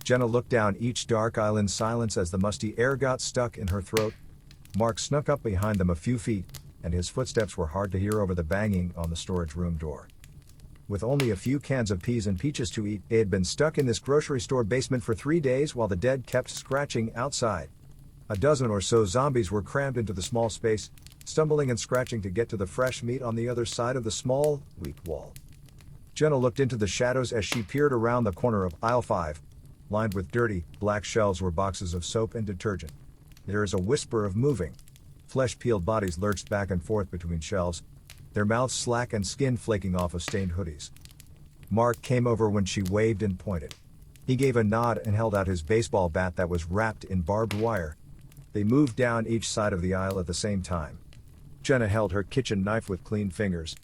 Jenna looked down each dark aisle in silence as the musty air got stuck in her throat. Mark snuck up behind them a few feet, and his footsteps were hard to hear over the banging on the storage room door. With only a few cans of peas and peaches to eat, they had been stuck in this grocery store basement for 3 days while the dead kept scratching outside. A dozen or so zombies were crammed into the small space, stumbling and scratching to get to the fresh meat on the other side of the small, weak wall. Jenna looked into the shadows as she peered around the corner of aisle 5. Lined with dirty, black shelves were boxes of soap and detergent. There is a whisper of moving. Flesh-peeled bodies lurched back and forth between shelves, their mouths slack and skin flaking off of stained hoodies. Mark came over when she waved and pointed. He gave a nod and held out his baseball bat that was wrapped in barbed wire. They moved down each side of the aisle at the same time. Jenna held her kitchen knife with clean fingers.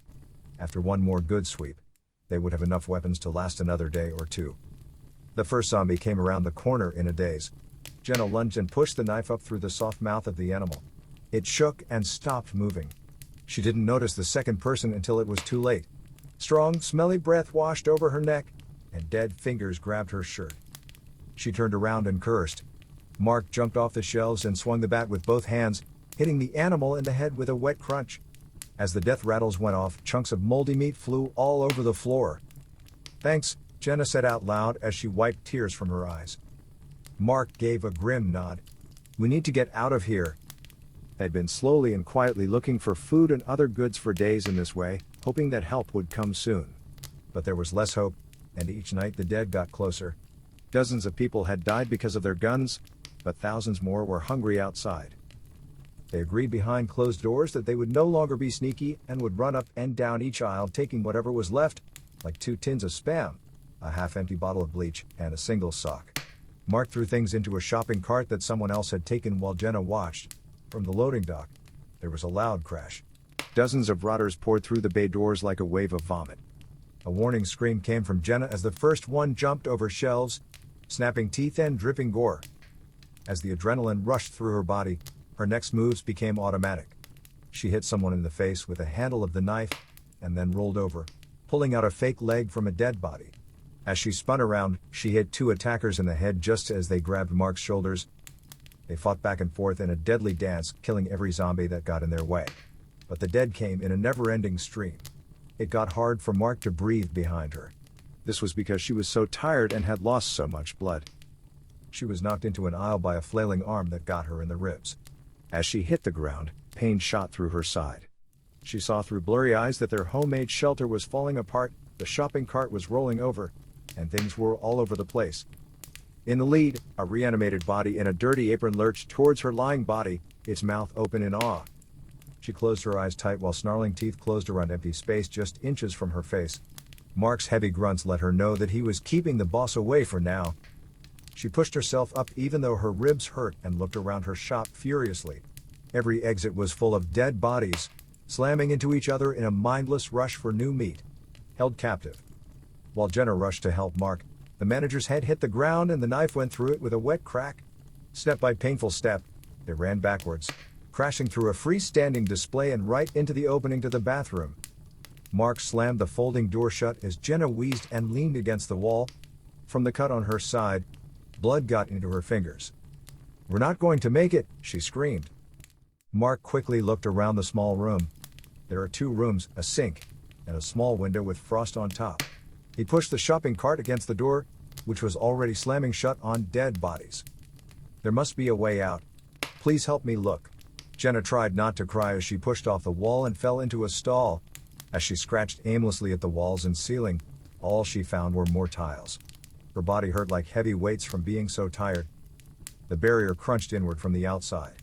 After one more good sweep, they would have enough weapons to last another day or two. The first zombie came around the corner in a daze. Jenna lunged and pushed the knife up through the soft mouth of the animal. It shook and stopped moving. She didn't notice the second person until it was too late. Strong, smelly breath washed over her neck, and dead fingers grabbed her shirt. She turned around and cursed. Mark jumped off the shelves and swung the bat with both hands, hitting the animal in the head with a wet crunch. As the death rattles went off, chunks of moldy meat flew all over the floor. "Thanks," Jenna said out loud as she wiped tears from her eyes. Mark gave a grim nod. "We need to get out of here." They'd been slowly and quietly looking for food and other goods for days in this way, hoping that help would come soon. But there was less hope, and each night the dead got closer. Dozens of people had died because of their guns, but thousands more were hungry outside. They agreed behind closed doors that they would no longer be sneaky and would run up and down each aisle taking whatever was left, like 2 tins of Spam, a half-empty bottle of bleach, and a single sock. Mark threw things into a shopping cart that someone else had taken while Jenna watched. From the loading dock, there was a loud crash. Dozens of rotters poured through the bay doors like a wave of vomit. A warning scream came from Jenna as the first one jumped over shelves, snapping teeth and dripping gore. As the adrenaline rushed through her body, her next moves became automatic. She hit someone in the face with the handle of the knife, and then rolled over, pulling out a fake leg from a dead body. As she spun around, she hit 2 attackers in the head just as they grabbed Mark's shoulders. They fought back and forth in a deadly dance, killing every zombie that got in their way. But the dead came in a never-ending stream. It got hard for Mark to breathe behind her. This was because she was so tired and had lost so much blood. She was knocked into an aisle by a flailing arm that got her in the ribs. As she hit the ground, pain shot through her side. She saw through blurry eyes that their homemade shelter was falling apart, the shopping cart was rolling over, and things were all over the place. In the lead, a reanimated body in a dirty apron lurched towards her lying body, its mouth open in awe. She closed her eyes tight while snarling teeth closed around empty space just inches from her face. Mark's heavy grunts let her know that he was keeping the boss away for now. She pushed herself up even though her ribs hurt and looked around her shop furiously. Every exit was full of dead bodies, slamming into each other in a mindless rush for new meat. Held captive. While Jenna rushed to help Mark, the manager's head hit the ground and the knife went through it with a wet crack. Step by painful step, they ran backwards, crashing through a freestanding display and right into the opening to the bathroom. Mark slammed the folding door shut as Jenna wheezed and leaned against the wall. From the cut on her side, blood got into her fingers. "We're not going to make it," she screamed. Mark quickly looked around the small room. There are 2 rooms, a sink, and a small window with frost on top. He pushed the shopping cart against the door, which was already slamming shut on dead bodies. "There must be a way out. Please help me look." Jenna tried not to cry as she pushed off the wall and fell into a stall. As she scratched aimlessly at the walls and ceiling, all she found were more tiles. Her body hurt like heavy weights from being so tired. The barrier crunched inward from the outside.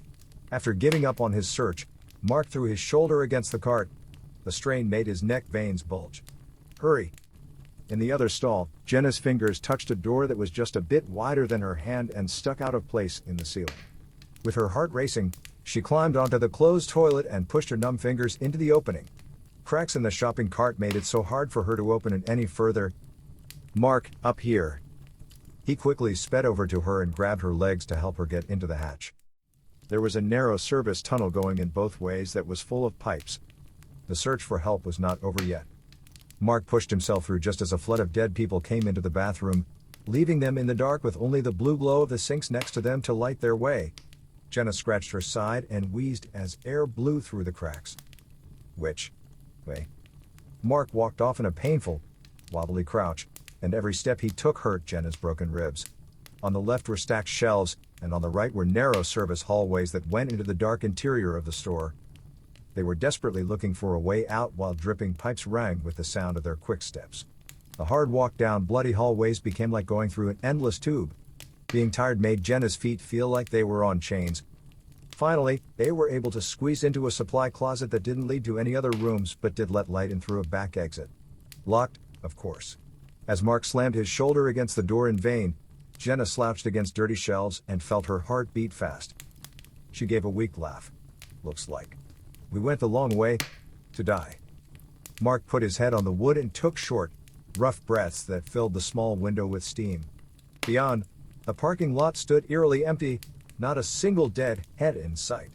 After giving up on his search, Mark threw his shoulder against the cart. The strain made his neck veins bulge. "Hurry!" In the other stall, Jenna's fingers touched a door that was just a bit wider than her hand and stuck out of place in the ceiling. With her heart racing, she climbed onto the closed toilet and pushed her numb fingers into the opening. Cracks in the shopping cart made it so hard for her to open it any further. "Mark, up here." He quickly sped over to her and grabbed her legs to help her get into the hatch. There was a narrow service tunnel going in both ways that was full of pipes. The search for help was not over yet. Mark pushed himself through just as a flood of dead people came into the bathroom, leaving them in the dark with only the blue glow of the sinks next to them to light their way. Jenna scratched her side and wheezed as air blew through the cracks. Which way? Mark walked off in a painful, wobbly crouch, and every step he took hurt Jenna's broken ribs. On the left were stacked shelves, and on the right were narrow service hallways that went into the dark interior of the store. They were desperately looking for a way out while dripping pipes rang with the sound of their quick steps. The hard walk down bloody hallways became like going through an endless tube. Being tired made Jenna's feet feel like they were on chains. Finally, they were able to squeeze into a supply closet that didn't lead to any other rooms but did let light in through a back exit. Locked, of course. As Mark slammed his shoulder against the door in vain, Jenna slouched against dirty shelves and felt her heart beat fast. She gave a weak laugh. Looks like we went the long way to die. Mark put his head on the wood and took short, rough breaths that filled the small window with steam. Beyond, the parking lot stood eerily empty, not a single dead head in sight.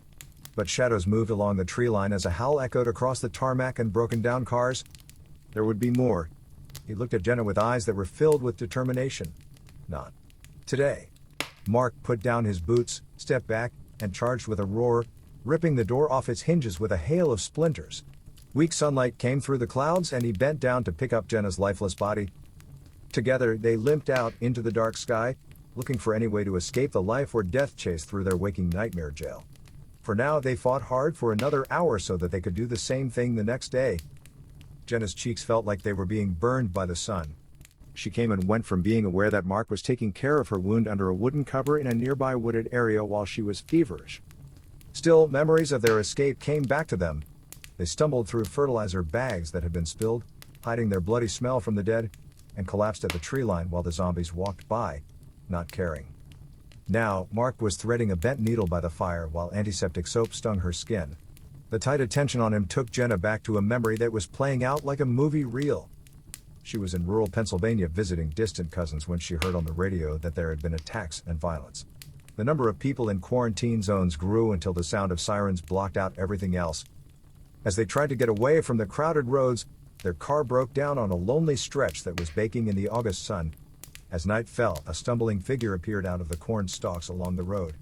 But shadows moved along the tree line as a howl echoed across the tarmac and broken down cars. There would be more. He looked at Jenna with eyes that were filled with determination. Not today. Mark put down his boots, stepped back, and charged with a roar, ripping the door off its hinges with a hail of splinters. Weak sunlight came through the clouds and he bent down to pick up Jenna's lifeless body. Together, they limped out into the dark sky, looking for any way to escape the life or death chase through their waking nightmare jail. For now, they fought hard for another hour so that they could do the same thing the next day. Jenna's cheeks felt like they were being burned by the sun. She came and went from being aware that Mark was taking care of her wound under a wooden cover in a nearby wooded area while she was feverish. Still, memories of their escape came back to them. They stumbled through fertilizer bags that had been spilled, hiding their bloody smell from the dead, and collapsed at the tree line while the zombies walked by, not caring. Now, Mark was threading a bent needle by the fire while antiseptic soap stung her skin. The tight attention on him took Jenna back to a memory that was playing out like a movie reel. She was in rural Pennsylvania visiting distant cousins when she heard on the radio that there had been attacks and violence. The number of people in quarantine zones grew until the sound of sirens blocked out everything else. As they tried to get away from the crowded roads, their car broke down on a lonely stretch that was baking in the August sun. As night fell, a stumbling figure appeared out of the corn stalks along the road.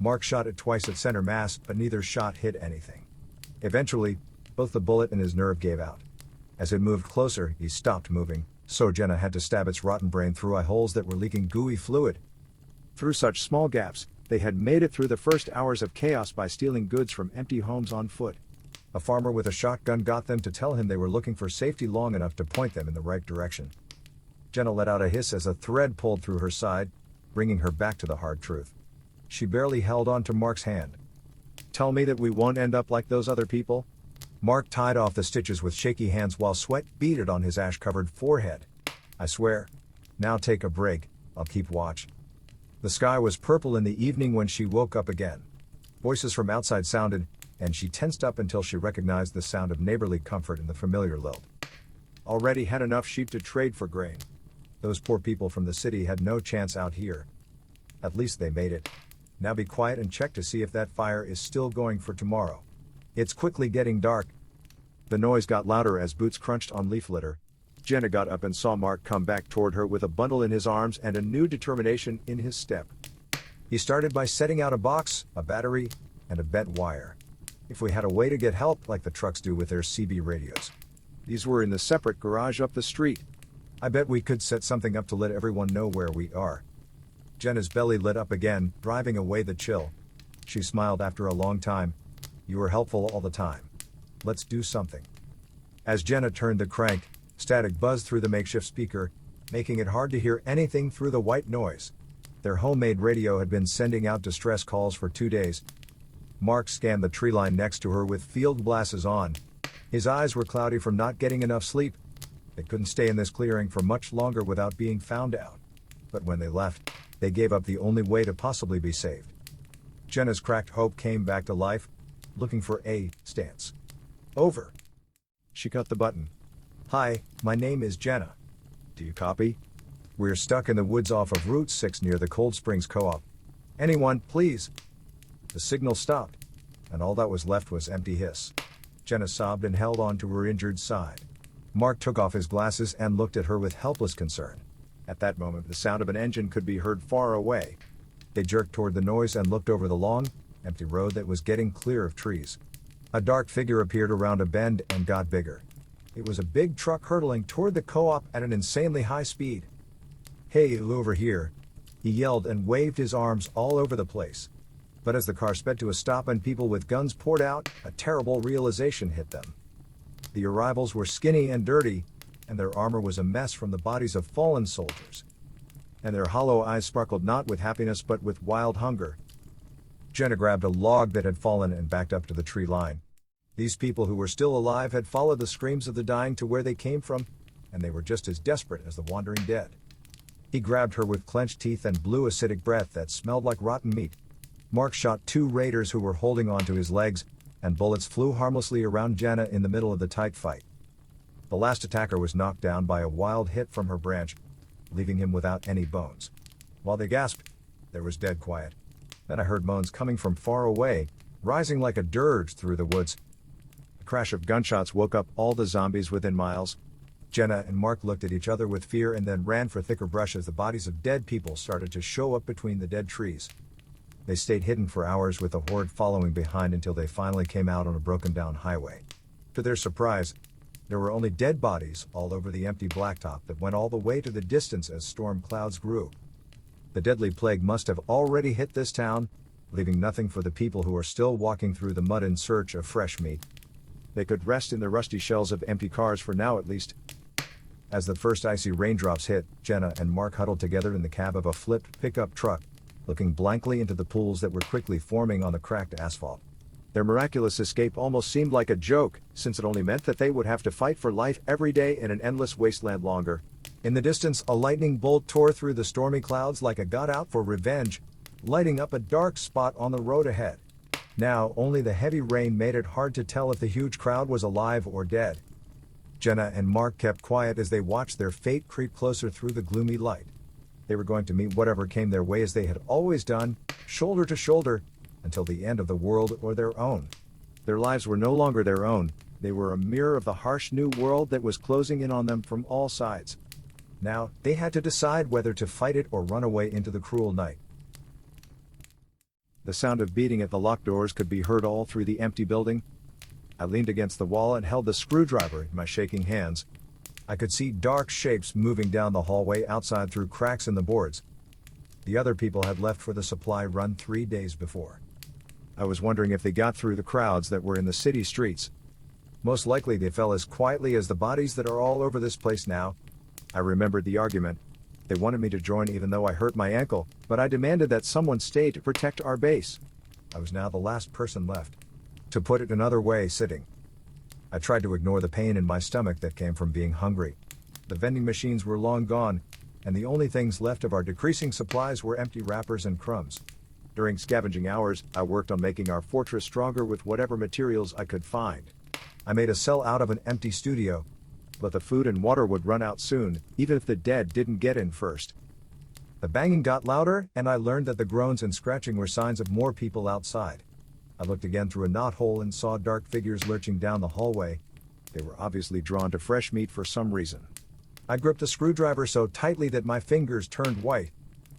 Mark shot it twice at center mass, but neither shot hit anything. Eventually, both the bullet and his nerve gave out. As it moved closer, he stopped moving, so Jenna had to stab its rotten brain through eye holes that were leaking gooey fluid. Through such small gaps, they had made it through the first hours of chaos by stealing goods from empty homes on foot. A farmer with a shotgun got them to tell him they were looking for safety long enough to point them in the right direction. Jenna let out a hiss as a thread pulled through her side, bringing her back to the hard truth. She barely held on to Mark's hand. Tell me that we won't end up like those other people? Mark tied off the stitches with shaky hands while sweat beaded on his ash-covered forehead. I swear. Now take a break, I'll keep watch. The sky was purple in the evening when she woke up again. Voices from outside sounded, and she tensed up until she recognized the sound of neighborly comfort in the familiar lilt. Already had enough sheep to trade for grain. Those poor people from the city had no chance out here. At least they made it. Now be quiet and check to see if that fire is still going for tomorrow. It's quickly getting dark. The noise got louder as boots crunched on leaf litter. Jenna got up and saw Mark come back toward her with a bundle in his arms and a new determination in his step. He started by setting out a box, a battery, and a bent wire. If we had a way to get help like the trucks do with their CB radios. These were in the separate garage up the street. I bet we could set something up to let everyone know where we are. Jenna's belly lit up again, driving away the chill. She smiled after a long time. You were helpful all the time. Let's do something. As Jenna turned the crank, static buzzed through the makeshift speaker, making it hard to hear anything through the white noise. Their homemade radio had been sending out distress calls for 2 days. Mark scanned the tree line next to her with field glasses on. His eyes were cloudy from not getting enough sleep. They couldn't stay in this clearing for much longer without being found out. But when they left, they gave up the only way to possibly be saved. Jenna's cracked hope came back to life, looking for a stance. Over. She cut the button. Hi, my name is Jenna. Do you copy? We're stuck in the woods off of Route 6 near the Cold Springs Co-op. Anyone, please? The signal stopped, and all that was left was empty hiss. Jenna sobbed and held on to her injured side. Mark took off his glasses and looked at her with helpless concern. At that moment, the sound of an engine could be heard far away. They jerked toward the noise and looked over the long, empty road that was getting clear of trees. A dark figure appeared around a bend and got bigger. It was a big truck hurtling toward the co-op at an insanely high speed. "Hey, over here," he yelled and waved his arms all over the place. But as the car sped to a stop and people with guns poured out, a terrible realization hit them. The arrivals were skinny and dirty, and their armor was a mess from the bodies of fallen soldiers. And their hollow eyes sparkled not with happiness but with wild hunger. Jenna grabbed a log that had fallen and backed up to the tree line. These people who were still alive had followed the screams of the dying to where they came from, and they were just as desperate as the wandering dead. He grabbed her with clenched teeth and blew acidic breath that smelled like rotten meat. Mark shot 2 raiders who were holding onto his legs, and bullets flew harmlessly around Jenna in the middle of the tight fight. The last attacker was knocked down by a wild hit from her branch, leaving him without any bones. While they gasped, there was dead quiet. Then I heard moans coming from far away, rising like a dirge through the woods. The crash of gunshots woke up all the zombies within miles. Jenna and Mark looked at each other with fear and then ran for thicker brush as the bodies of dead people started to show up between the dead trees. They stayed hidden for hours with the horde following behind until they finally came out on a broken-down highway. To their surprise, there were only dead bodies all over the empty blacktop that went all the way to the distance as storm clouds grew. The deadly plague must have already hit this town, leaving nothing for the people who are still walking through the mud in search of fresh meat. They could rest in the rusty shells of empty cars for now at least. As the first icy raindrops hit, Jenna and Mark huddled together in the cab of a flipped pickup truck, looking blankly into the pools that were quickly forming on the cracked asphalt. Their miraculous escape almost seemed like a joke, since it only meant that they would have to fight for life every day in an endless wasteland longer. In the distance, a lightning bolt tore through the stormy clouds like a god out for revenge, lighting up a dark spot on the road ahead. Now, only the heavy rain made it hard to tell if the huge crowd was alive or dead. Jenna and Mark kept quiet as they watched their fate creep closer through the gloomy light. They were going to meet whatever came their way as they had always done, shoulder to shoulder, until the end of the world or their own. Their lives were no longer their own, they were a mirror of the harsh new world that was closing in on them from all sides. Now, they had to decide whether to fight it or run away into the cruel night. The sound of beating at the locked doors could be heard all through the empty building. I leaned against the wall and held the screwdriver in my shaking hands. I could see dark shapes moving down the hallway outside through cracks in the boards. The other people had left for the supply run 3 days before. I was wondering if they got through the crowds that were in the city streets. Most likely they fell as quietly as the bodies that are all over this place now. I remembered the argument. They wanted me to join even though I hurt my ankle, but I demanded that someone stay to protect our base. I was now the last person left. To put it another way, sitting. I tried to ignore the pain in my stomach that came from being hungry. The vending machines were long gone, and the only things left of our decreasing supplies were empty wrappers and crumbs. During scavenging hours, I worked on making our fortress stronger with whatever materials I could find. I made a cell out of an empty studio, but the food and water would run out soon, even if the dead didn't get in first. The banging got louder, and I learned that the groans and scratching were signs of more people outside. I looked again through a knothole and saw dark figures lurching down the hallway. They were obviously drawn to fresh meat for some reason. I gripped the screwdriver so tightly that my fingers turned white.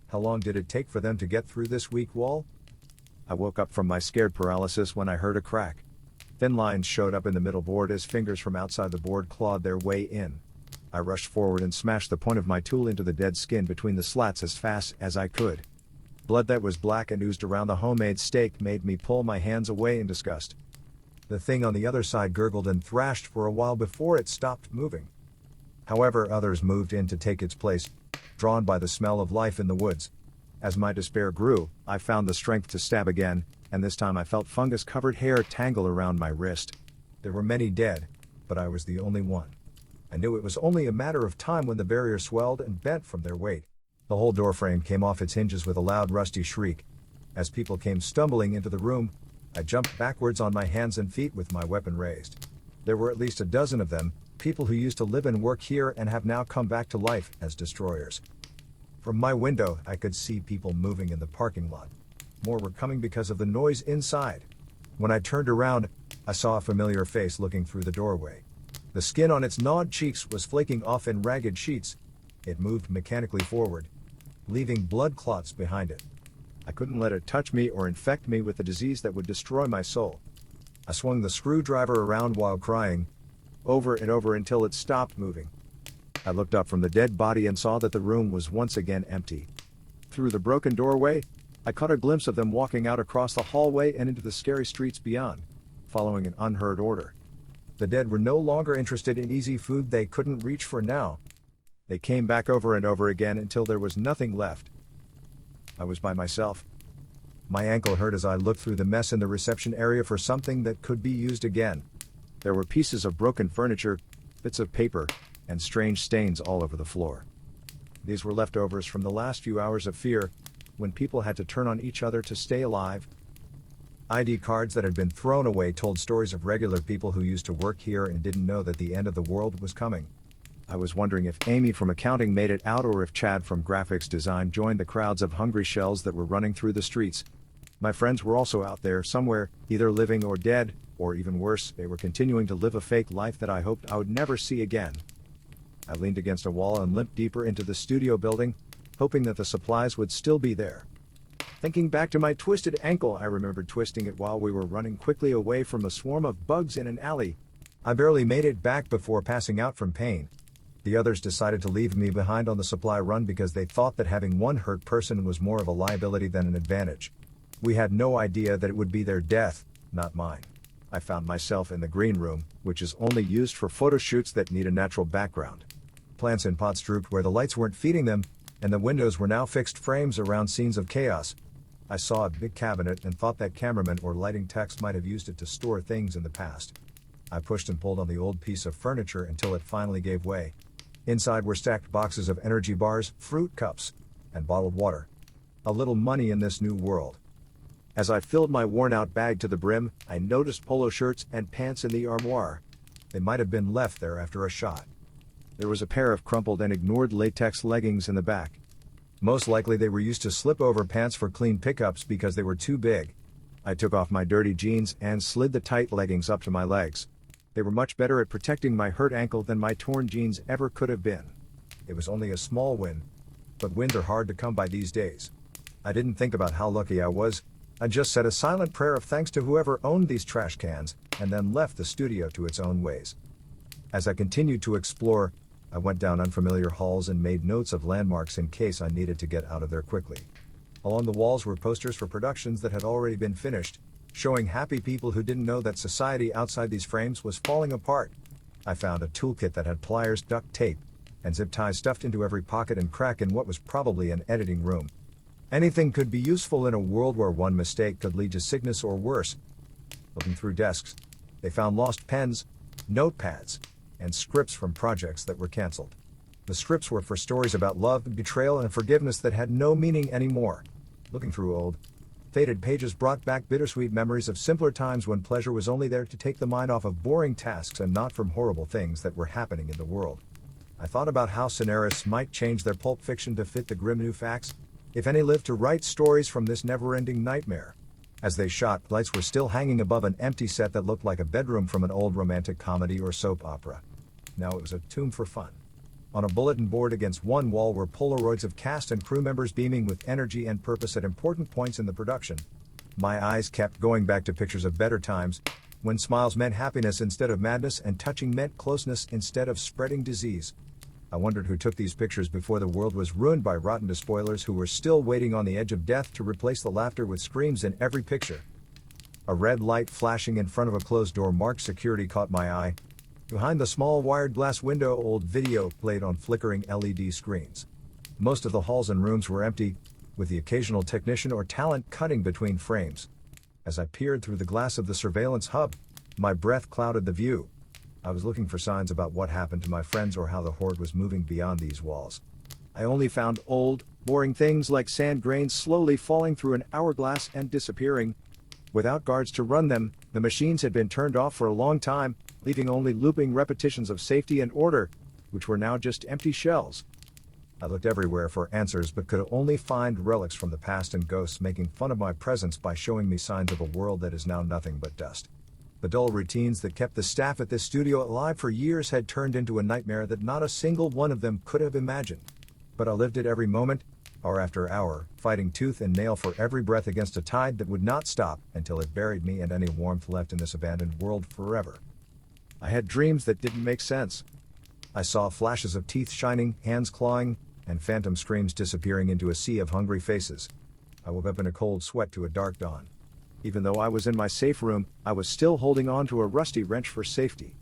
How long did it take for them to get through this weak wall? I woke up from my scared paralysis when I heard a crack. Thin lines showed up in the middle board as fingers from outside the board clawed their way in. I rushed forward and smashed the point of my tool into the dead skin between the slats as fast as I could. Blood that was black and oozed around the homemade steak made me pull my hands away in disgust. The thing on the other side gurgled and thrashed for a while before it stopped moving. However, others moved in to take its place, drawn by the smell of life in the woods. As my despair grew, I found the strength to stab again, and this time I felt fungus-covered hair tangle around my wrist. There were many dead, but I was the only one. I knew it was only a matter of time when the barrier swelled and bent from their weight. The whole doorframe came off its hinges with a loud rusty shriek. As people came stumbling into the room, I jumped backwards on my hands and feet with my weapon raised. There were at least a dozen of them, people who used to live and work here and have now come back to life as destroyers. From my window, I could see people moving in the parking lot. More were coming because of the noise inside. When I turned around, I saw a familiar face looking through the doorway. The skin on its gnawed cheeks was flaking off in ragged sheets. It moved mechanically forward, leaving blood clots behind it. I couldn't let it touch me or infect me with a disease that would destroy my soul. I swung the screwdriver around while crying, over and over until it stopped moving. I looked up from the dead body and saw that the room was once again empty. Through the broken doorway, I caught a glimpse of them walking out across the hallway and into the scary streets beyond, following an unheard order. The dead were no longer interested in easy food they couldn't reach for now. They came back over and over again until there was nothing left. I was by myself. My ankle hurt as I looked through the mess in the reception area for something that could be used again. There were pieces of broken furniture, bits of paper, and strange stains all over the floor. These were leftovers from the last few hours of fear, when people had to turn on each other to stay alive. ID cards that had been thrown away told stories of regular people who used to work here and didn't know that the end of the world was coming. I was wondering if Amy from accounting made it out or if Chad from graphics design joined the crowds of hungry shells that were running through the streets. My friends were also out there somewhere, either living or dead, or even worse, they were continuing to live a fake life that I hoped I would never see again. I leaned against a wall and limped deeper into the studio building, hoping that the supplies would still be there. Thinking back to my twisted ankle, I remembered twisting it while we were running quickly away from a swarm of bugs in an alley. I barely made it back before passing out from pain. The others decided to leave me behind on the supply run because they thought that having one hurt person was more of a liability than an advantage. We had no idea that it would be their death, not mine. I found myself in the green room, which is only used for photo shoots that need a natural background. Plants in pots drooped where the lights weren't feeding them, and the windows were now fixed frames around scenes of chaos. I saw a big cabinet and thought that cameraman or lighting techs might have used it to store things in the past. I pushed and pulled on the old piece of furniture until it finally gave way. Inside were stacked boxes of energy bars, fruit cups, and bottled water. A little money in this new world. As I filled my worn-out bag to the brim, I noticed polo shirts and pants in the armoire. They might have been left there after a shot. There was a pair of crumpled and ignored latex leggings in the back. Most likely they were used to slip-over pants for clean pickups because they were too big. I took off my dirty jeans and slid the tight leggings up to my legs. They were much better at protecting my hurt ankle than my torn jeans ever could have been. It was only a small win, but wins are hard to come by these days. I didn't think about how lucky I was. I just said a silent prayer of thanks to whoever owned these trash cans, and then left the studio to its own ways. As I continued to explore, I went down unfamiliar halls and made notes of landmarks in case I needed to get out of there quickly. Along the walls were posters for productions that had already been finished, showing happy people who didn't know that society outside these frames was falling apart. I found a toolkit that had pliers, duct tape, and zip ties stuffed into every pocket and crack in what was probably an editing room. Anything could be useful in a world where one mistake could lead to sickness or worse. Looking through desks, they found lost pens, notepads, and scripts from projects that were canceled. The scripts were for stories about love, betrayal, and forgiveness that had no meaning anymore. Looking through old, faded pages brought back bittersweet memories of simpler times when pleasure was only there to take the mind off of boring tasks and not from horrible things that were happening in the world. I thought about how scenarists might change their pulp fiction to fit the grim new facts, if any lived to write stories from this never-ending nightmare. As they shot, lights were still hanging above an empty set that looked like a bedroom from an old romantic comedy or soap opera. Now it was a tomb for fun. On a bulletin board against one wall were Polaroids of cast and crew members beaming with energy and purpose at important points in the production. My eyes kept going back to pictures of better times, when smiles meant happiness instead of madness and touching meant closeness instead of spreading disease. I wondered who took these pictures before the world was ruined by rotten despoilers who were still waiting on the edge of death to replace the laughter with screams in every picture. A red light flashing in front of a closed door marked security caught my eye. Behind the small wired glass window, old video played on flickering LED screens. Most of the halls and rooms were empty, with the occasional technician or talent cutting between frames. As I peered through the glass of the surveillance hub, my breath clouded the view. I was looking for signs about what happened to my friends or how the horde was moving beyond these walls. I only found old, boring things like sand grains slowly falling through an hourglass and disappearing. Without guards to run them, the machines had been turned off for a long time, leaving only looping repetitions of safety and order, which were now just empty shells. I looked everywhere for answers but could only find relics from the past and ghosts making fun of my presence by showing me signs of a world that is now nothing but dust. The dull routines that kept the staff at this studio alive for years had turned into a nightmare that not a single one of them could have imagined. But I lived it every moment, hour after hour, fighting tooth and nail for every breath against a tide that would not stop until it buried me and any warmth left in this abandoned world forever. I had dreams that didn't make sense. I saw flashes of teeth shining, hands clawing, and phantom screams disappearing into a sea of hungry faces. I woke up in a cold sweat to a dark dawn. Even though I was in my safe room, I was still holding on to a rusty wrench for safety.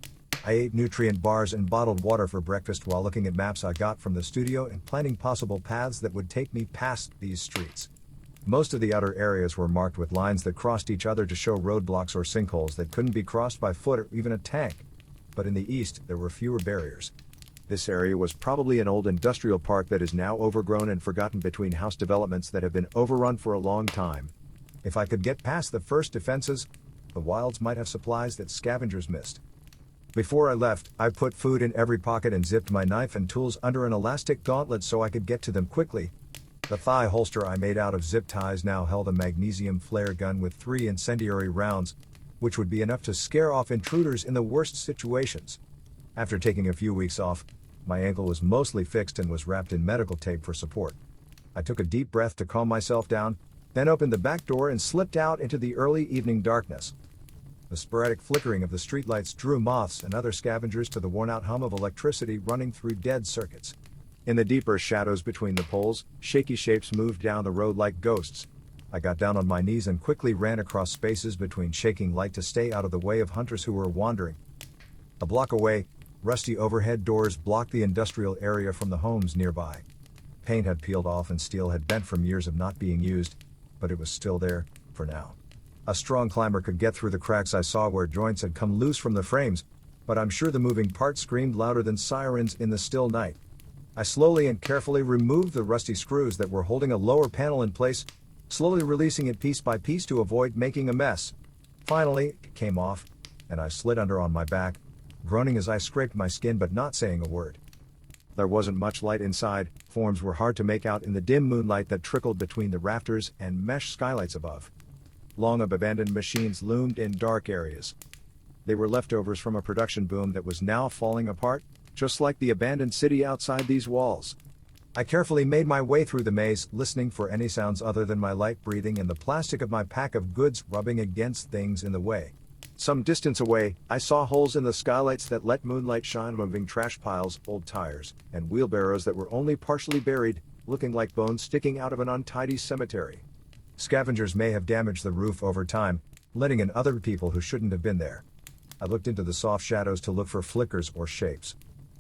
I ate nutrient bars and bottled water for breakfast while looking at maps I got from the studio and planning possible paths that would take me past these streets. Most of the outer areas were marked with lines that crossed each other to show roadblocks or sinkholes that couldn't be crossed by foot or even a tank. But in the east, there were fewer barriers. This area was probably an old industrial park that is now overgrown and forgotten between house developments that have been overrun for a long time. If I could get past the first defenses, the wilds might have supplies that scavengers missed. Before I left, I put food in every pocket and zipped my knife and tools under an elastic gauntlet so I could get to them quickly. The thigh holster I made out of zip ties now held a magnesium flare gun with 3 incendiary rounds, which would be enough to scare off intruders in the worst situations. After taking a few weeks off, my ankle was mostly fixed and was wrapped in medical tape for support. I took a deep breath to calm myself down, then opened the back door and slipped out into the early evening darkness. The sporadic flickering of the streetlights drew moths and other scavengers to the worn-out hum of electricity running through dead circuits. In the deeper shadows between the poles, shaky shapes moved down the road like ghosts. I got down on my knees and quickly ran across spaces between shaking light to stay out of the way of hunters who were wandering. A block away, rusty overhead doors blocked the industrial area from the homes nearby. Paint had peeled off and steel had bent from years of not being used, but it was still there, for now. A strong climber could get through the cracks I saw where joints had come loose from the frames, but I'm sure the moving parts screamed louder than sirens in the still night. I slowly and carefully removed the rusty screws that were holding a lower panel in place, slowly releasing it piece by piece to avoid making a mess. Finally, it came off, and I slid under on my back, groaning as I scraped my skin but not saying a word. There wasn't much light inside, forms were hard to make out in the dim moonlight that trickled between the rafters and mesh skylights above. Long abandoned machines loomed in dark areas. They were leftovers from a production boom that was now falling apart, just like the abandoned city outside these walls. I carefully made my way through the maze, listening for any sounds other than my light breathing and the plastic of my pack of goods rubbing against things in the way. Some distance away, I saw holes in the skylights that let moonlight shine on moving trash piles, old tires, and wheelbarrows that were only partially buried, looking like bones sticking out of an untidy cemetery. Scavengers may have damaged the roof over time, letting in other people who shouldn't have been there. I looked into the soft shadows to look for flickers or shapes.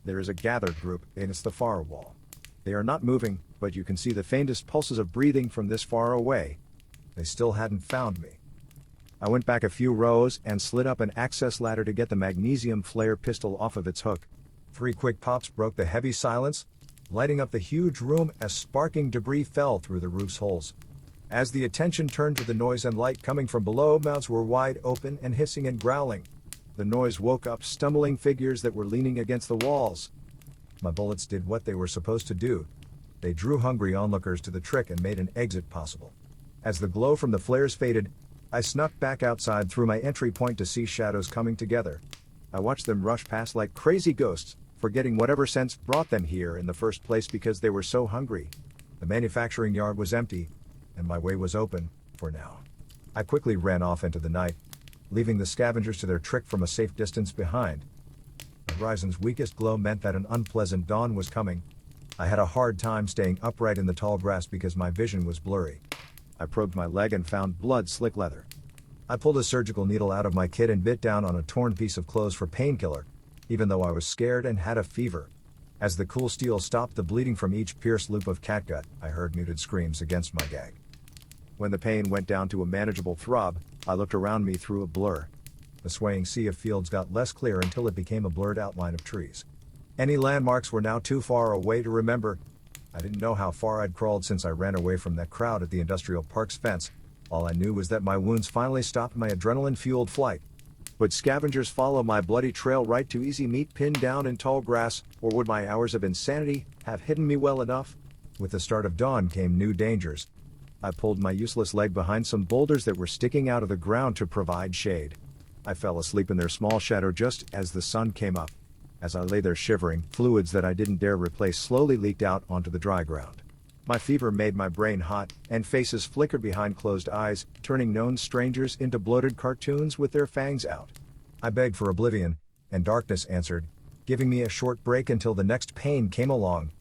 There is a gathered group against the far wall. They are not moving, but you can see the faintest pulses of breathing from this far away. They still hadn't found me. I went back a few rows and slid up an access ladder to get the magnesium flare pistol off of its hook. 3 quick pops broke the heavy silence, lighting up the huge room as sparking debris fell through the roof's holes. As the attention turned to the noise and light coming from below, mouths were wide open and hissing and growling. The noise woke up stumbling figures that were leaning against the walls. My bullets did what they were supposed to do. They drew hungry onlookers to the trick and made an exit possible. As the glow from the flares faded, I snuck back outside through my entry point to see shadows coming together. I watched them rush past like crazy ghosts, forgetting whatever sense brought them here in the first place because they were so hungry. The manufacturing yard was empty, and my way was open, for now. I quickly ran off into the night, leaving the scavengers to their trick from a safe distance behind. The horizon's weakest glow meant that an unpleasant dawn was coming. I had a hard time staying upright in the tall grass because my vision was blurry. I probed my leg and found blood-slick leather. I pulled a surgical needle out of my kit and bit down on a torn piece of clothes for painkiller, even though I was scared and had a fever. As the cool steel stopped the bleeding from each pierced loop of catgut, I heard muted screams against my gag. When the pain went down to a manageable throb, I looked around me through a blur. The swaying sea of fields got less clear until it became a blurred outline of trees. Any landmarks were now too far away to remember. I didn't know how far I'd crawled since I ran away from that crowd at the industrial park's fence. All I knew was that my wounds finally stopped my adrenaline-fueled flight. Would scavengers follow my bloody trail right to easy meat pinned down in tall grass, or would my hours of insanity have hidden me well enough? With the start of dawn came new dangers. I pulled my useless leg behind some boulders that were sticking out of the ground to provide shade. I fell asleep in their small shadow just as the sun came up. As I lay there shivering, fluids that I didn't dare replace slowly leaked out onto the dry ground. My fever made my brain hot, and faces flickered behind closed eyes, turning known strangers into bloated cartoons with their fangs out. I begged for oblivion, and darkness answered, giving me a short break until the next pain came along.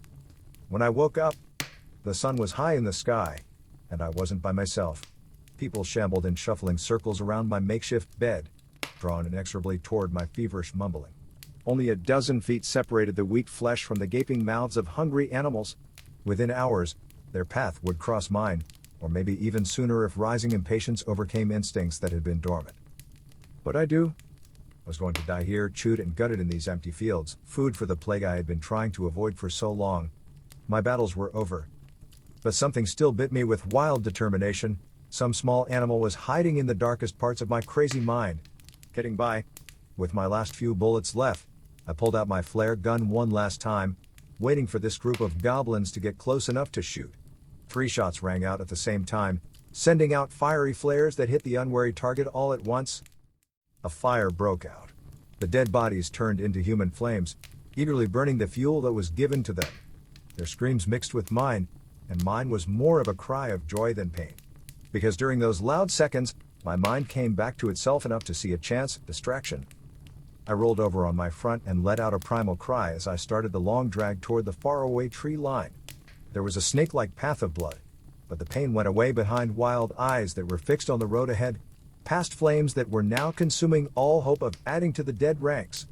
When I woke up, the sun was high in the sky, and I wasn't by myself. People shambled in shuffling circles around my makeshift bed, drawn inexorably toward my feverish mumbling. Only a dozen feet separated the weak flesh from the gaping mouths of hungry animals. Within hours, their path would cross mine, or maybe even sooner if rising impatience overcame instincts that had been dormant. What'd I do? I was going to die here, chewed and gutted in these empty fields, food for the plague I had been trying to avoid for so long. My battles were over. But something still bit me with wild determination. Some small animal was hiding in the darkest parts of my crazy mind. Getting by. With my last few bullets left, I pulled out my flare gun one last time, waiting for this group of goblins to get close enough to shoot. 3 shots rang out at the same time, sending out fiery flares that hit the unwary target all at once. A fire broke out. The dead bodies turned into human flames, eagerly burning the fuel that was given to them. Their screams mixed with mine, and mine was more of a cry of joy than pain. Because during those loud seconds, my mind came back to itself enough to see a chance distraction. I rolled over on my front and let out a primal cry as I started the long drag toward the faraway tree line. There was a snake-like path of blood, but the pain went away behind wild eyes that were fixed on the road ahead, past flames that were now consuming all hope of adding to the dead ranks.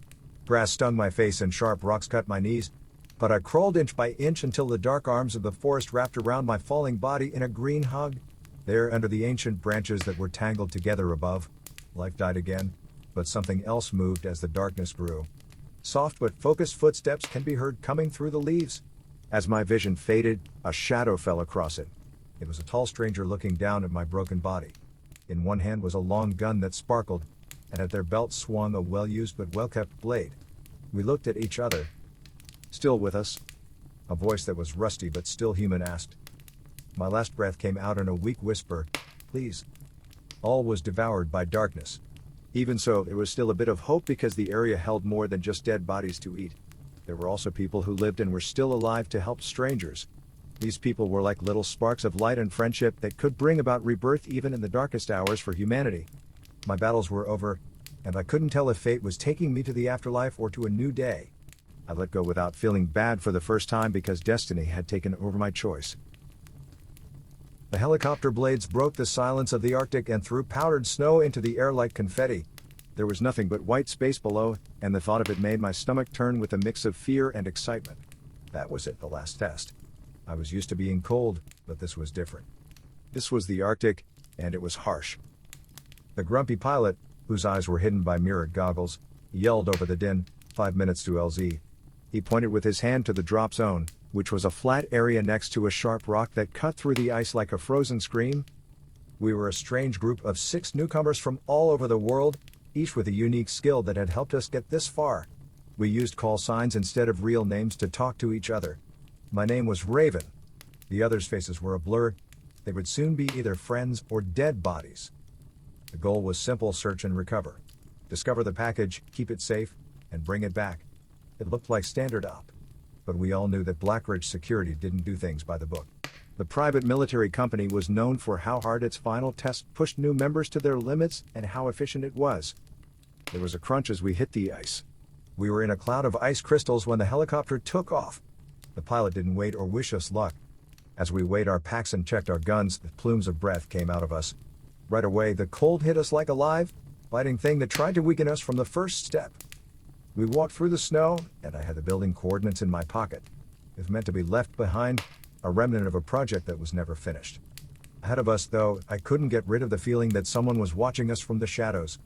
Grass stung my face and sharp rocks cut my knees, but I crawled inch by inch until the dark arms of the forest wrapped around my falling body in a green hug. There, under the ancient branches that were tangled together above, life died again, but something else moved as the darkness grew. Soft but focused footsteps can be heard coming through the leaves. As my vision faded, a shadow fell across it. It was a tall stranger looking down at my broken body. In one hand was a long gun that sparkled, and at their belt swung a well-used but well-kept blade. We looked at each other. "Still with us?" A voice that was rusty but still human asked. My last breath came out in a weak whisper, "Please." All was devoured by darkness. Even so, there was still a bit of hope because the area held more than just dead bodies to eat. There were also people who lived and were still alive to help strangers. These people were like little sparks of light and friendship that could bring about rebirth even in the darkest hours for humanity. My battles were over, and I couldn't tell if fate was taking me to the afterlife or to a new day. I let go without feeling bad for the first time because destiny had taken over my choice. The helicopter blades broke the silence of the Arctic and threw powdered snow into the air like confetti. There was nothing but white space below, and the thought of it made my stomach turn with a mix of fear and excitement. That was it, the last test. I was used to being cold, but this was different. This was the Arctic, and it was harsh. The grumpy pilot, whose eyes were hidden by mirrored goggles, yelled over the din, 5 minutes to LZ. He pointed with his hand to the drop zone, which was a flat area next to a sharp rock that cut through the ice like a frozen scream. We were a strange group of 6 newcomers from all over the world, each with a unique skill that had helped us get this far. We used call signs instead of real names to talk to each other. My name was Raven. The others' faces were a blur. They would soon be either friends or dead bodies. The goal was simple: search and recover. Discover the package, keep it safe, and bring it back. It looked like standard op. But we all knew that Blackridge Security didn't do things by the book. The private military company was known for how hard its final test pushed new members to their limits and how efficient it was. There was a crunch as we hit the ice. We were in a cloud of ice crystals when the helicopter took off. The pilot didn't wait or wish us luck. As we weighed our packs and checked our guns, the plumes of breath came out of us. Right away, the cold hit us like a live, biting thing that tried to weaken us from the first step. We walked through the snow, and I had the building coordinates in my pocket. If meant to be left behind, a remnant of a project that was never finished. Ahead of us, though, I couldn't get rid of the feeling that someone was watching us from the shadows.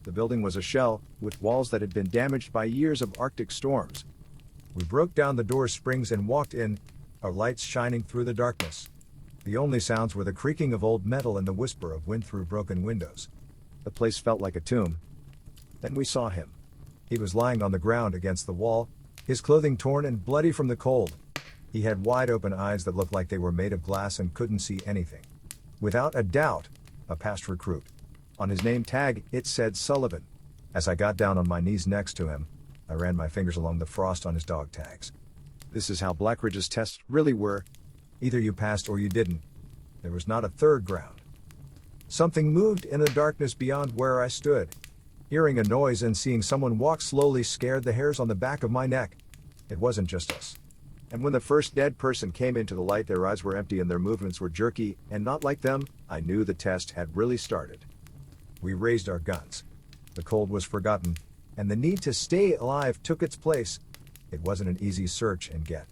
The building was a shell, with walls that had been damaged by years of Arctic storms. We broke down the door's springs and walked in, our lights shining through the darkness. The only sounds were the creaking of old metal and the whisper of wind through broken windows. The place felt like a tomb. Then we saw him. He was lying on the ground against the wall, his clothing torn and bloody from the cold. He had wide-open eyes that looked like they were made of glass and couldn't see anything. Without a doubt, a past recruit. On his name tag, it said Sullivan. As I got down on my knees next to him, I ran my fingers along the frost on his dog tags. This is how Blackridge's tests really were. Either you passed or you didn't. There was not a third ground. Something moved in the darkness beyond where I stood. Hearing a noise and seeing someone walk slowly scared the hairs on the back of my neck. It wasn't just us. And when the first dead person came into the light, their eyes were empty and their movements were jerky and not like them, I knew the test had really started. We raised our guns. The cold was forgotten, and the need to stay alive took its place. It wasn't an easy search and get.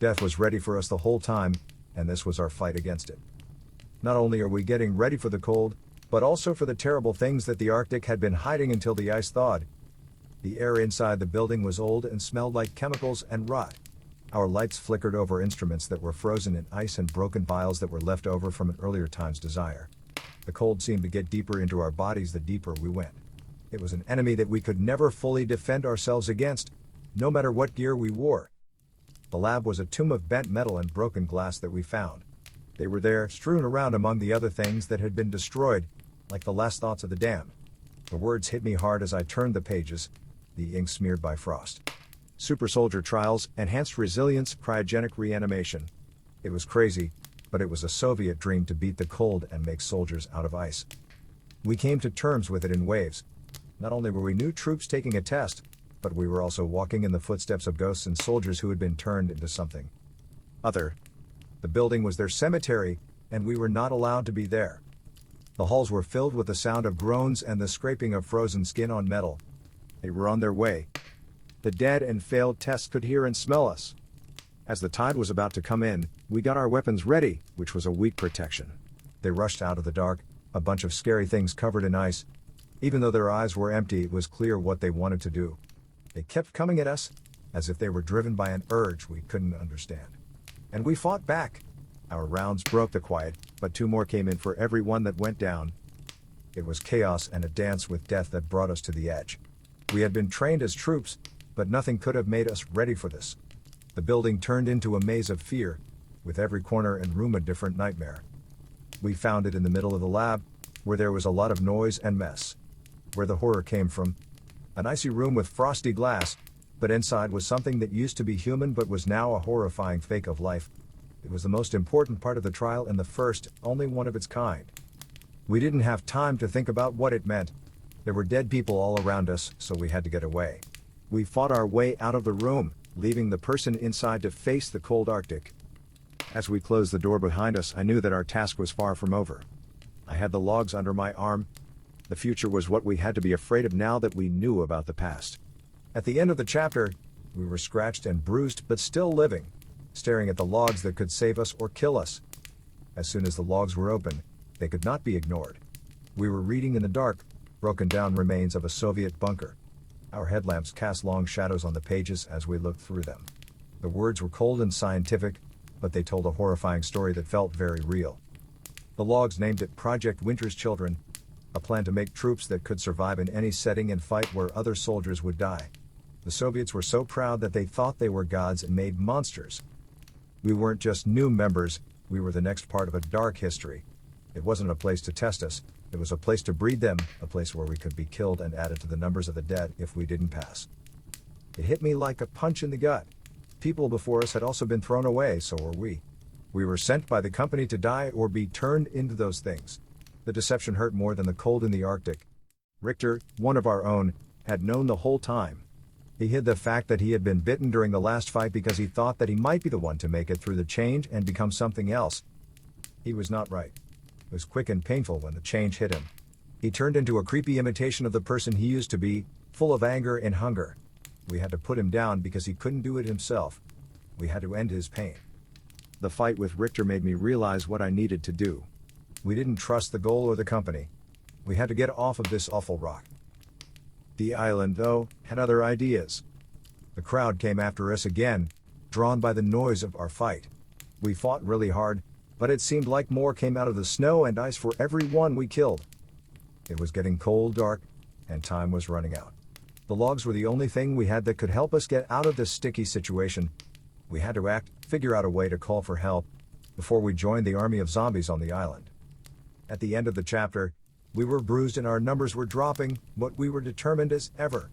Death was ready for us the whole time, and this was our fight against it. Not only are we getting ready for the cold, but also for the terrible things that the Arctic had been hiding until the ice thawed. The air inside the building was old and smelled like chemicals and rot. Our lights flickered over instruments that were frozen in ice and broken vials that were left over from an earlier time's desire. The cold seemed to get deeper into our bodies the deeper we went. It was an enemy that we could never fully defend ourselves against, no matter what gear we wore. The lab was a tomb of bent metal and broken glass that we found. They were there, strewn around among the other things that had been destroyed, like the last thoughts of the damned. The words hit me hard as I turned the pages, the ink smeared by frost. Super soldier trials, enhanced resilience, cryogenic reanimation. It was crazy, but it was a Soviet dream to beat the cold and make soldiers out of ice. We came to terms with it in waves. Not only were we new troops taking a test, but we were also walking in the footsteps of ghosts and soldiers who had been turned into something other. The building was their cemetery, and we were not allowed to be there. The halls were filled with the sound of groans and the scraping of frozen skin on metal. They were on their way. The dead and failed tests could hear and smell us. As the tide was about to come in, we got our weapons ready, which was a weak protection. They rushed out of the dark, a bunch of scary things covered in ice. Even though their eyes were empty, it was clear what they wanted to do. They kept coming at us, as if they were driven by an urge we couldn't understand. And we fought back. Our rounds broke the quiet, but 2 more came in for every one that went down. It was chaos and a dance with death that brought us to the edge. We had been trained as troops, but nothing could have made us ready for this. The building turned into a maze of fear, with every corner and room a different nightmare. We found it in the middle of the lab, where there was a lot of noise and mess. Where the horror came from. An icy room with frosty glass, but inside was something that used to be human but was now a horrifying fake of life. It was the most important part of the trial and the first, only one of its kind. We didn't have time to think about what it meant. There were dead people all around us, so we had to get away. We fought our way out of the room, leaving the person inside to face the cold Arctic. As we closed the door behind us, I knew that our task was far from over. I had the logs under my arm. The future was what we had to be afraid of now that we knew about the past. At the end of the chapter, we were scratched and bruised but still living, staring at the logs that could save us or kill us. As soon as the logs were open, they could not be ignored. We were reading in the dark, broken down remains of a Soviet bunker. Our headlamps cast long shadows on the pages as we looked through them. The words were cold and scientific, but they told a horrifying story that felt very real. The logs named it Project Winter's Children, a plan to make troops that could survive in any setting and fight where other soldiers would die. The Soviets were so proud that they thought they were gods and made monsters. We weren't just new members, we were the next part of a dark history. It wasn't a place to test us, it was a place to breed them, a place where we could be killed and added to the numbers of the dead if we didn't pass. It hit me like a punch in the gut. People before us had also been thrown away, so were we. We were sent by the company to die or be turned into those things. The deception hurt more than the cold in the Arctic. Richter, one of our own, had known the whole time. He hid the fact that he had been bitten during the last fight because he thought that he might be the one to make it through the change and become something else. He was not right. It was quick and painful when the change hit him. He turned into a creepy imitation of the person he used to be, full of anger and hunger. We had to put him down because he couldn't do it himself. We had to end his pain. The fight with Richter made me realize what I needed to do. We didn't trust the goal or the company. We had to get off of this awful rock. The island, though, had other ideas. The crowd came after us again, drawn by the noise of our fight. We fought really hard, but it seemed like more came out of the snow and ice for every one we killed. It was getting cold, dark, and time was running out. The logs were the only thing we had that could help us get out of this sticky situation. We had to act, figure out a way to call for help, before we joined the army of zombies on the island. At the end of the chapter, we were bruised and our numbers were dropping, but we were determined as ever.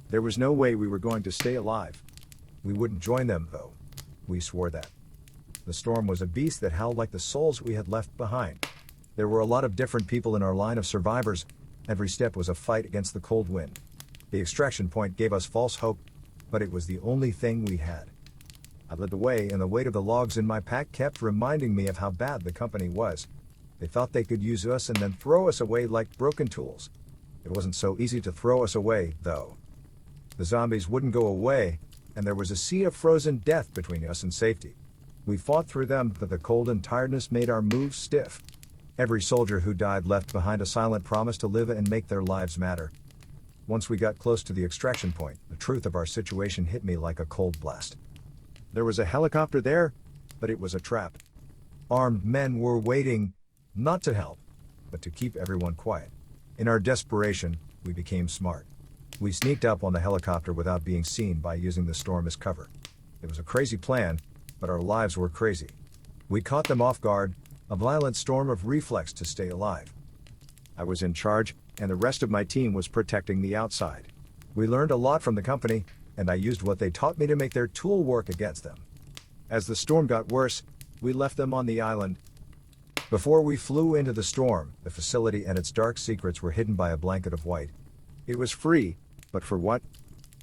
There was no way we were going to stay alive. We wouldn't join them, though. We swore that. The storm was a beast that howled like the souls we had left behind. There were a lot of different people in our line of survivors. Every step was a fight against the cold wind. The extraction point gave us false hope, but it was the only thing we had. I led the way, and the weight of the logs in my pack kept reminding me of how bad the company was. They thought they could use us and then throw us away like broken tools. It wasn't so easy to throw us away, though. The zombies wouldn't go away, and there was a sea of frozen death between us and safety. We fought through them, but the cold and tiredness made our moves stiff. Every soldier who died left behind a silent promise to live and make their lives matter. Once we got close to the extraction point, the truth of our situation hit me like a cold blast. There was a helicopter there, but it was a trap. Armed men were waiting, not to help, but to keep everyone quiet. In our desperation, we became smart. We sneaked up on the helicopter without being seen by using the storm as cover. It was a crazy plan, but our lives were crazy. We caught them off guard, a violent storm of reflex to stay alive. I was in charge, and the rest of my team was protecting the outside. We learned a lot from the company, and I used what they taught me to make their tool work against them. As the storm got worse, we left them on the island. Before we flew into the storm, the facility and its dark secrets were hidden by a blanket of white. It was free, but for what?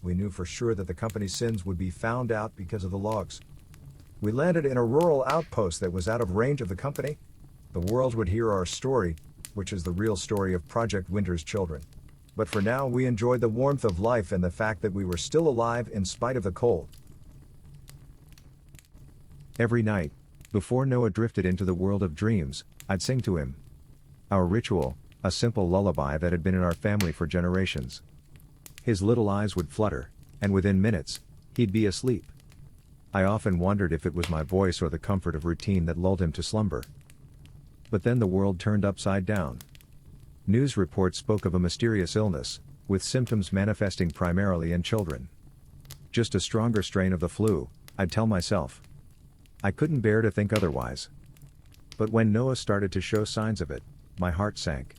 We knew for sure that the company's sins would be found out because of the logs. We landed in a rural outpost that was out of range of the company. The world would hear our story, which is the real story of Project Winter's children. But for now, we enjoyed the warmth of life and the fact that we were still alive in spite of the cold. Every night, before Noah drifted into the world of dreams, I'd sing to him. Our ritual, a simple lullaby that had been in our family for generations. His little eyes would flutter, and within minutes, he'd be asleep. I often wondered if it was my voice or the comfort of routine that lulled him to slumber. But then the world turned upside down. News reports spoke of a mysterious illness, with symptoms manifesting primarily in children. Just a stronger strain of the flu, I'd tell myself. I couldn't bear to think otherwise. But when Noah started to show signs of it, my heart sank.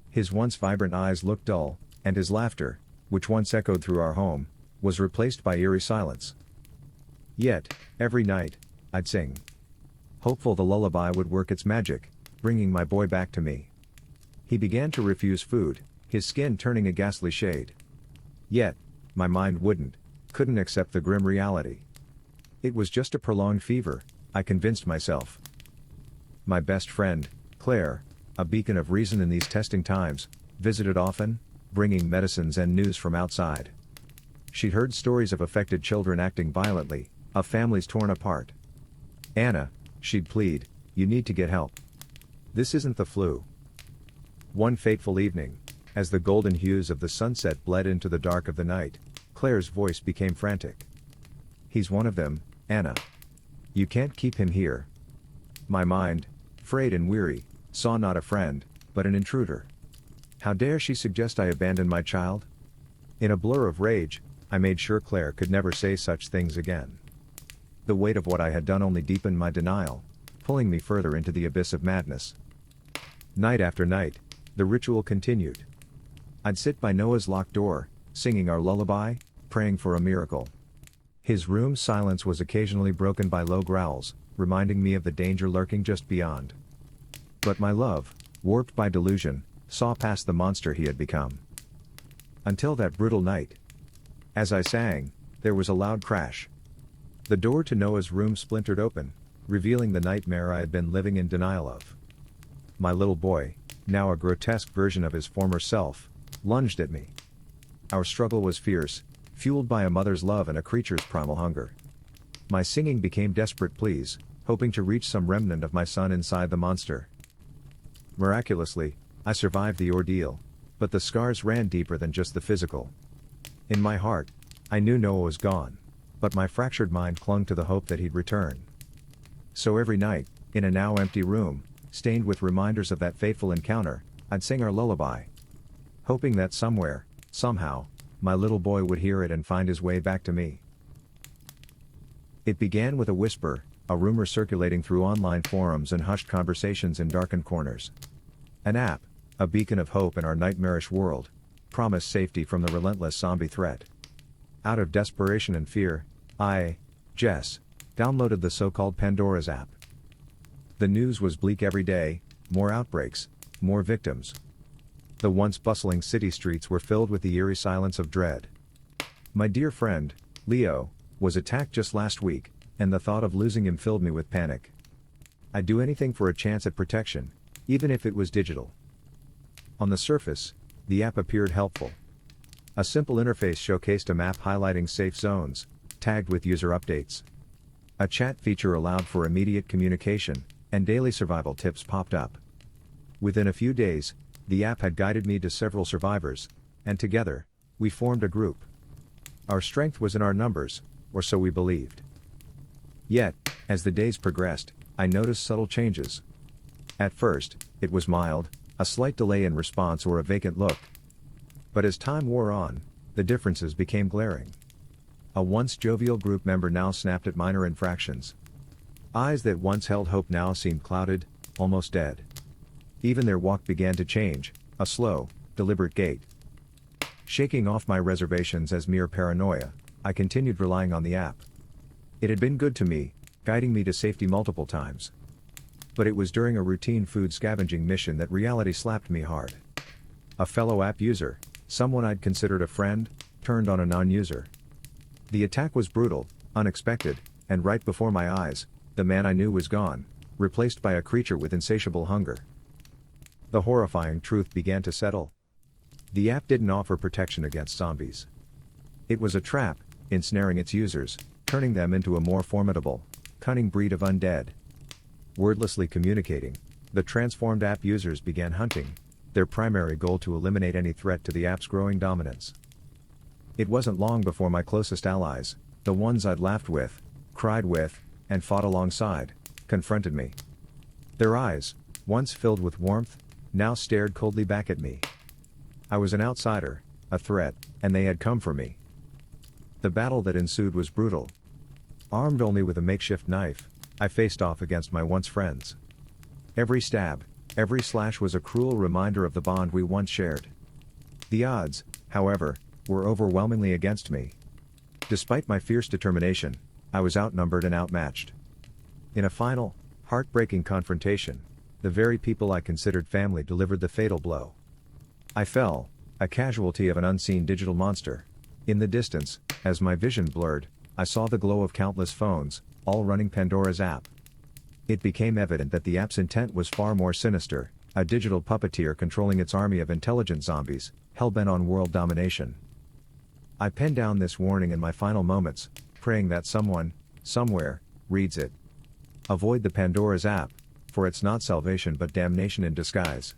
His once vibrant eyes looked dull, and his laughter, which once echoed through our home, was replaced by eerie silence. Yet, every night, I'd sing. Hopeful the lullaby would work its magic, bringing my boy back to me. He began to refuse food, his skin turning a ghastly shade. Yet, my mind couldn't accept the grim reality. It was just a prolonged fever, I convinced myself. My best friend, Claire, a beacon of reason in these testing times, visited often, bringing medicines and news from outside. She'd heard stories of affected children acting violently, of families torn apart. "Anna," she'd plead, "you need to get help. This isn't the flu." One fateful evening, as the golden hues of the sunset bled into the dark of the night, Claire's voice became frantic. "He's one of them, Anna. You can't keep him here." My mind, frayed and weary, saw not a friend, but an intruder. How dare she suggest I abandon my child? In a blur of rage, I made sure Claire could never say such things again. The weight of what I had done only deepened my denial, pulling me further into the abyss of madness. Night after night, the ritual continued. I'd sit by Noah's locked door, singing our lullaby, praying for a miracle. His room's silence was occasionally broken by low growls, reminding me of the danger lurking just beyond. But my love, warped by delusion, saw past the monster he had become. Until that brutal night. As I sang, there was a loud crash. The door to Noah's room splintered open, revealing the nightmare I had been living in denial of. My little boy, now a grotesque version of his former self, lunged at me. Our struggle was fierce, fueled by a mother's love and a creature's primal hunger. My singing became desperate pleas, hoping to reach some remnant of my son inside the monster. Miraculously, I survived the ordeal, but the scars ran deeper than just the physical. In my heart, I knew Noah was gone, but my fractured mind clung to the hope that he'd return. So every night, in a now empty room, stained with reminders of that fateful encounter, I'd sing our lullaby. Hoping that somewhere, somehow, my little boy would hear it and find his way back to me. It began with a whisper, a rumor circulating through online forums and hushed conversations in darkened corners. An app, a beacon of hope in our nightmarish world, promised safety from the relentless zombie threat. Out of desperation and fear, Jess, downloaded the so-called Pandora's app. The news was bleak every day, more outbreaks, more victims. The once bustling city streets were filled with the eerie silence of dread. My dear friend, Leo, was attacked just last week, and the thought of losing him filled me with panic. I'd do anything for a chance at protection, even if it was digital. On the surface, the app appeared helpful. A simple interface showcased a map highlighting safe zones, tagged with user updates. A chat feature allowed for immediate communication, and daily survival tips popped up. Within a few days, the app had guided me to several survivors, and together, we formed a group. Our strength was in our numbers, or so we believed. Yet, as the days progressed, I noticed subtle changes. At first, it was mild, a slight delay in response or a vacant look. But as time wore on, the differences became glaring. A once jovial group member now snapped at minor infractions. Eyes that once held hope now seemed clouded, almost dead. Even their walk began to change, a slow, deliberate gait. Shaking off my reservations as mere paranoia, I continued relying on the app. It had been good to me, guiding me to safety multiple times. But it was during a routine food scavenging mission that reality slapped me hard. A fellow app user, someone I'd considered a friend, turned on a non-user. The attack was brutal, unexpected, and right before my eyes, the man I knew was gone, replaced by a creature with insatiable hunger. The horrifying truth began to settle. The app didn't offer protection against zombies. It was a trap, ensnaring its users, turning them into a more formidable, cunning breed of undead. Wordlessly communicating, the transformed app users began hunting, their primary goal to eliminate any threat to the app's growing dominance. It wasn't long before my closest allies, the ones I'd laughed with, cried with, and fought alongside, confronted me. Their eyes, once filled with warmth, now stared coldly back at me. I was an outsider, a threat, and they had come for me. The battle that ensued was brutal. Armed only with a makeshift knife, I faced off against my once friends. Every stab, every slash was a cruel reminder of the bond we once shared. The odds, however, were overwhelmingly against me. Despite my fierce determination, I was outnumbered and outmatched. In a final, heartbreaking confrontation, the very people I considered family delivered the fatal blow. I fell, a casualty of an unseen digital monster. In the distance, as my vision blurred, I saw the glow of countless phones, all running Pandora's app. It became evident that the app's intent was far more sinister, a digital puppeteer controlling its army of intelligent zombies, hell-bent on world domination. I penned down this warning in my final moments, praying that someone, somewhere, reads it. Avoid the Pandora's app, for it's not salvation but damnation in disguise.